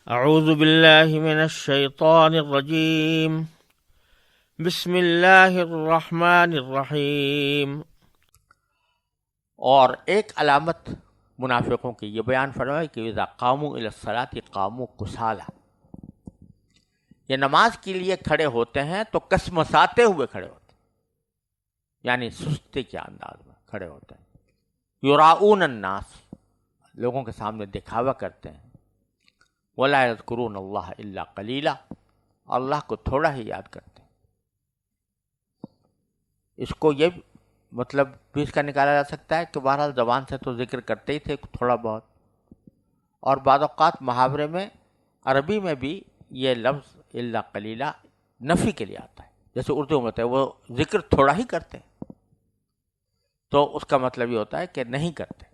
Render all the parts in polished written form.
اعوذ باللہ من الشیطان الرجیم بسم اللہ الرحمن الرحیم۔ اور ایک علامت منافقوں کی یہ بیان فرمائی کہ اذا قاموا الی الصلاۃ قاموا کسالى، یہ نماز کے لیے کھڑے ہوتے ہیں تو کسمساتے ہوئے کھڑے ہوتے ہیں، یعنی سستی کے انداز میں کھڑے ہوتے ہیں۔ یراؤون الناس، لوگوں کے سامنے دکھاوا کرتے ہیں۔ ولا یذکرون اللہ الا قلیلا، اللہ کو تھوڑا ہی یاد کرتے ہیں۔ اس کو یہ مطلب بھی اس کا نکالا جا سکتا ہے کہ بہرحال زبان سے تو ذکر کرتے ہی تھے تھوڑا بہت، اور بعض اوقات محاورے میں عربی میں بھی یہ لفظ الا قلیلا نفی کے لیے آتا ہے، جیسے اردو میں ہوتا ہے وہ ذکر تھوڑا ہی کرتے ہیں، تو اس کا مطلب یہ ہوتا ہے کہ نہیں کرتے۔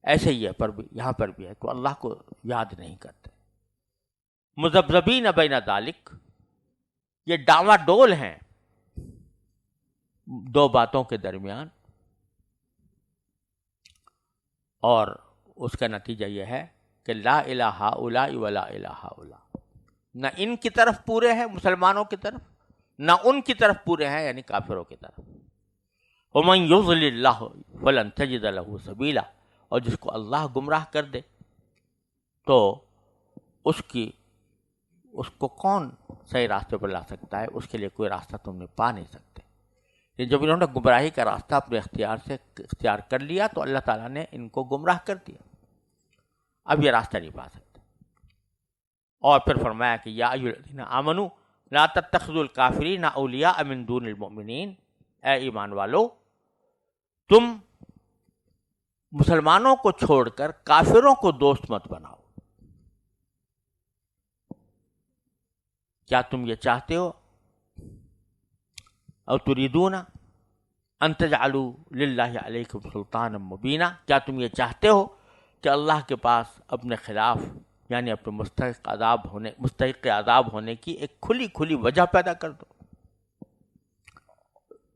ایسے ہی یہاں پر بھی ہے کہ اللہ کو یاد نہیں کرتے۔ مذبذبین بین ذالک، یہ ڈاواں ڈول ہیں دو باتوں کے درمیان، اور اس کا نتیجہ یہ ہے کہ لا الہ ہؤلاء ولا الہ ہؤلاء، نہ ان کی طرف پورے ہیں مسلمانوں کی طرف، نہ ان کی طرف پورے ہیں یعنی کافروں کی طرف۔ ومن یضلل اللہ فلن تجد له سبیلا، اور جس کو اللہ گمراہ کر دے تو اس کو کون صحیح راستے پر لا سکتا ہے؟ اس کے لیے کوئی راستہ تم نے پا نہیں سکتے۔ یہ جب انہوں نے گمراہی کا راستہ اپنے اختیار سے اختیار کر لیا تو اللہ تعالیٰ نے ان کو گمراہ کر دیا، اب یہ راستہ نہیں پا سکتے۔ اور پھر فرمایا کہ یا ایھا الذین آمنوا لا تتخذوا الکافرین اولیاء من دون المؤمنین، اے ایمان والو تم مسلمانوں کو چھوڑ کر کافروں کو دوست مت بناؤ۔ کیا تم یہ چاہتے ہو؟ او تريدون ان تجعلوا للہ علیکم سلطانا مبینا، کیا تم یہ چاہتے ہو کہ اللہ کے پاس اپنے خلاف یعنی اپنے مستحق عذاب ہونے کی ایک کھلی وجہ پیدا کر دو؟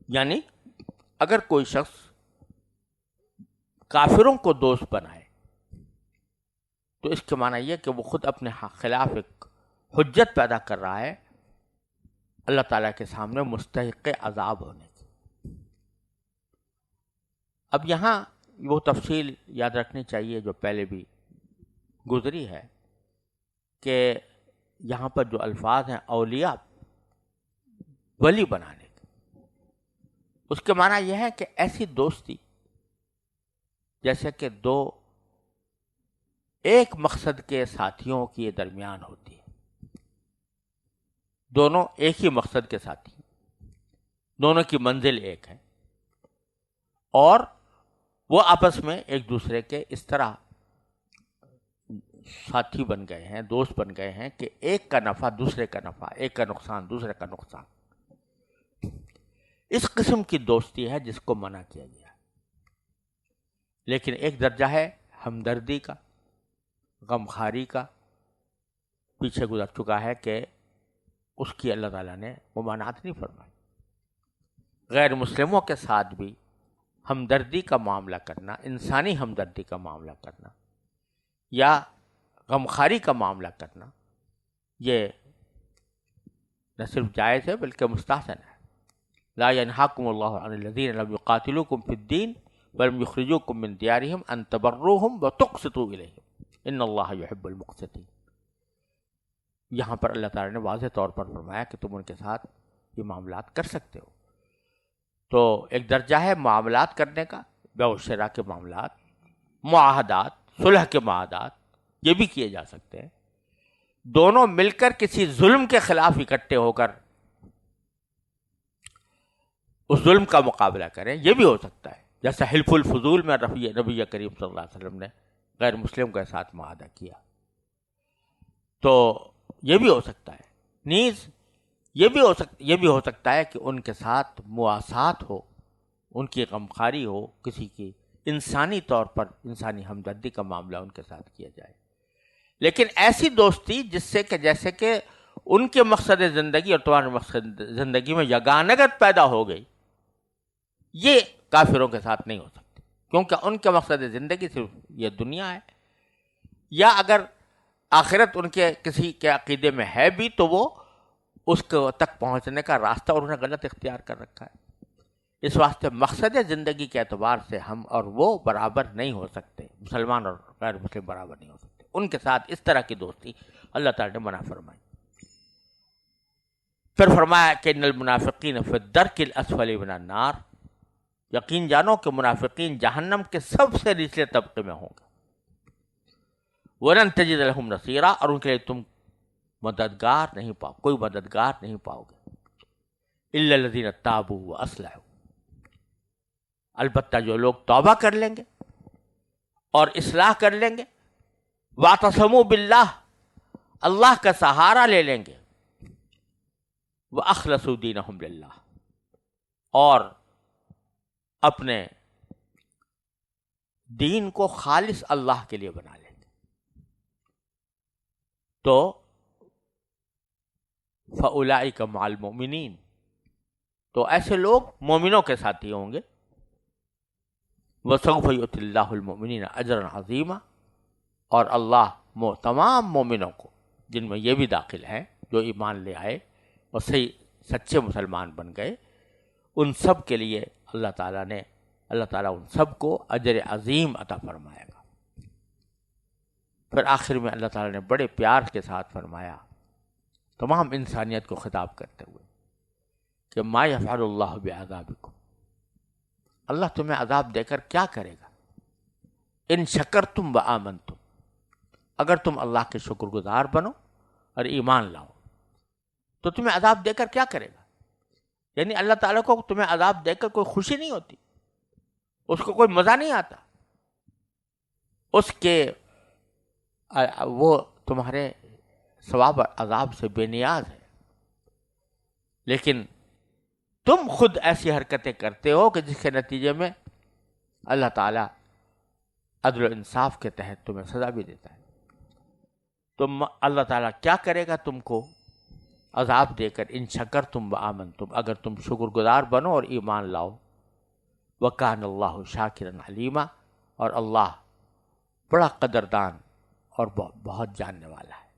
یعنی اگر کوئی شخص کافروں کو دوست بنائے تو اس کے معنی یہ کہ وہ خود اپنے خلاف ایک حجت پیدا کر رہا ہے اللہ تعالیٰ کے سامنے مستحق عذاب ہونے کی۔ اب یہاں وہ تفصیل یاد رکھنی چاہیے جو پہلے بھی گزری ہے کہ یہاں پر جو الفاظ ہیں اولیاء ولی بنانے کے، اس کے معنی یہ ہے کہ ایسی دوستی جیسے کہ دو ایک مقصد کے ساتھیوں کے درمیان ہوتی ہے، دونوں ایک ہی مقصد کے ساتھی، دونوں کی منزل ایک ہے، اور وہ آپس میں ایک دوسرے کے اس طرح ساتھی بن گئے ہیں، دوست بن گئے ہیں کہ ایک کا نفع دوسرے کا نفع، ایک کا نقصان دوسرے کا نقصان۔ اس قسم کی دوستی ہے جس کو منع کیا گیا ہے۔ لیکن ایک درجہ ہے ہمدردی کا، غمخواری کا، پیچھے گزر چکا ہے کہ اس کی اللہ تعالیٰ نے ممانعت نہیں فرمائی۔ غیر مسلموں کے ساتھ بھی ہمدردی کا معاملہ کرنا، انسانی ہمدردی کا معاملہ کرنا یا غمخواری کا معاملہ کرنا، یہ نہ صرف جائز ہے بلکہ مستحسن ہے۔ لا ینہاکم اللہ عن الذین لم یقاتلوکم فی الدین ولم یخرجوکم من دیارہم ان تبروہم وتقسطوا الیہم ان اللہ یحب المقسطین۔ یہاں پر اللہ تعالیٰ نے واضح طور پر فرمایا کہ تم ان کے ساتھ یہ معاملات کر سکتے ہو۔ تو ایک درجہ ہے معاملات کرنے کا، بیع و شراء کے معاملات، معاہدات، صلح کے معاہدات، یہ بھی کیے جا سکتے ہیں۔ دونوں مل کر کسی ظلم کے خلاف اکٹھے ہو کر اس ظلم کا مقابلہ کریں، یہ بھی ہو سکتا ہے، جیسا حلف الفضول میں نبی کریم صلی اللہ علیہ وسلم نے غیر مسلم کے ساتھ معاہدہ کیا، تو یہ بھی ہو سکتا ہے۔ نیز یہ بھی ہو سکتا ہے کہ ان کے ساتھ مواسات ہو، ان کی غمخواری ہو، کسی کی انسانی طور پر انسانی ہمدردی کا معاملہ ان کے ساتھ کیا جائے، لیکن ایسی دوستی جس سے کہ جیسے کہ ان کے مقصد زندگی اور تمہارے مقصد زندگی میں یگانگت پیدا ہو گئی، یہ کافروں کے ساتھ نہیں ہو سکتی، کیونکہ ان کے مقصد زندگی صرف یہ دنیا ہے۔ یا اگر آخرت ان کے کسی کے عقیدے میں ہے بھی تو وہ اس کو تک پہنچنے کا راستہ انہوں نے غلط اختیار کر رکھا ہے. اس واسطے مقصد زندگی کے اعتبار سے ہم اور وہ برابر نہیں ہو سکتے، مسلمان اور غیر مسلم برابر نہیں ہو سکتے. ان کے ساتھ اس طرح کی دوستی اللہ تعالیٰ نے منع فرمائی. پھر فرمایا کہ ان المنافقین فی الدرک الاسفل من النار، یقین جانو کہ منافقین جہنم کے سب سے نچلے طبقے میں ہوں گے. وَلَن تَجِدَ لَهُمْ نَصِيرًا، اور ان کے لیے تم مددگار نہیں پاؤ، کوئی مددگار نہیں پاؤ گے. إِلَّا الَّذِينَ تَابُوا وَأَصْلَحُوا، البتہ جو لوگ توبہ کر لیں گے اور اصلاح کر لیں گے، وَاعْتَصَمُوا بِاللَّهِ، اللہ کا سہارا لے لیں گے، وَأَخْلَصُوا دِينَهُمْ لِلَّهِ، اور اپنے دین کو خالص اللہ کے لیے بنا لیں گے، تو فَأُولَئِكَ مَعَ الْمُؤْمِنِينَ، تو ایسے لوگ مومنوں کے ساتھی ہوں گے. وَسَوْفَ يُؤْتِ اللَّهُ الْمُؤْمِنِينَ أَجْرًا عَظِيمًا، اور اللہ تمام مومنوں کو، جن میں یہ بھی داخل ہیں جو ایمان لے آئے اور صحیح سچے مسلمان بن گئے، ان سب کے لیے اللہ تعالیٰ ان سب کو اجر عظیم عطا فرمائے گا. پھر آخر میں اللہ تعالیٰ نے بڑے پیار کے ساتھ فرمایا تمام انسانیت کو خطاب کرتے ہوئے کہ ما یفعل اللہ بعذابکم، اللہ تمہیں عذاب دے کر کیا کرے گا، ان شکرتم وآمنتم، اگر تم اللہ کے شکر گزار بنو اور ایمان لاؤ تو تمہیں عذاب دے کر کیا کرے گا. یعنی اللہ تعالیٰ کو تمہیں عذاب دے کر کوئی خوشی نہیں ہوتی، اس کو کوئی مزہ نہیں آتا، اس کے وہ تمہارے ثواب عذاب سے بے نیاز ہے. لیکن تم خود ایسی حرکتیں کرتے ہو کہ جس کے نتیجے میں اللہ تعالیٰ عدل و انصاف کے تحت تمہیں سزا بھی دیتا ہے. تم اللہ تعالیٰ کیا کرے گا تم کو عذاب دے کر، ان شکرتم وآمنتم، اگر تم شکر گزار بنو اور ایمان لاؤ. وَكَانَ اللَّهُ شَاكِرًا عَلِيمًا، اور اللہ بڑا قدردان اور بہت جاننے والا ہے.